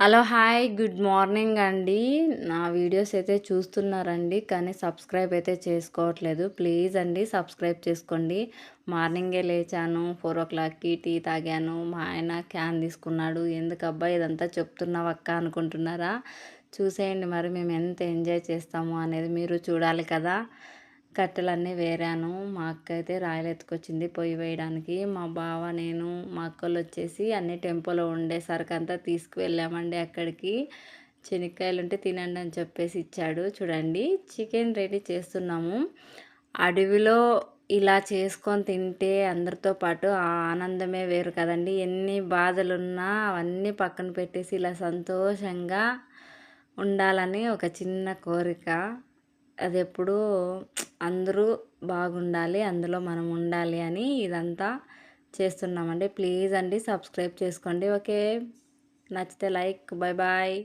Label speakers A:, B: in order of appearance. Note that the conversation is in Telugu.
A: హలో! హాయ్! గుడ్ మార్నింగ్ అండి. నా వీడియోస్ అయితే చూస్తున్నారండి. కానీ సబ్స్క్రైబ్ అయితే చేసుకోవట్లేదు. ప్లీజ్ అండి సబ్స్క్రైబ్ చేసుకోండి. మార్నింగే లేచాను. 4:00కి టీ తాగాను. మా ఆయన క్యాన్ తీసుకున్నాడు. ఎందుకబ్బా ఇదంతా చెప్తున్నావక్క అనుకుంటున్నారా? చూసేయండి మరి మేము ఎంత ఎంజాయ్ చేస్తాము అనేది మీరు చూడాలి కదా! కట్టెలన్నీ వేరాను. మా అక్క అయితే రాయలెత్తుకొచ్చింది పొయ్యి వేయడానికి. మా బావ, నేను, మా అక్కోళ్ళొచ్చేసి అన్నీ టెంపోలో ఉండే సరుకంతా తీసుకువెళ్ళామండి అక్కడికి. చెనిక్కాయలుంటే తినండి అని చెప్పేసి ఇచ్చాడు. చూడండి చికెన్ రెడీ చేస్తున్నాము. అడవిలో ఇలా చేసుకొని తింటే అందరితో పాటు ఆ ఆనందమే వేరు కదండీ! ఎన్ని బాధలున్నా అవన్నీ పక్కన పెట్టేసి ఇలా సంతోషంగా ఉండాలని ఒక చిన్న కోరిక. అదెప్పుడూ అందరూ బాగుండాలి. అందులో మనం ఉండాలి అని ఇదంతా చేస్తున్నామండి. ప్లీజ్ అండి సబ్స్క్రైబ్ చేసుకోండి. ఓకే. నచ్చితే లైక్. Bye bye.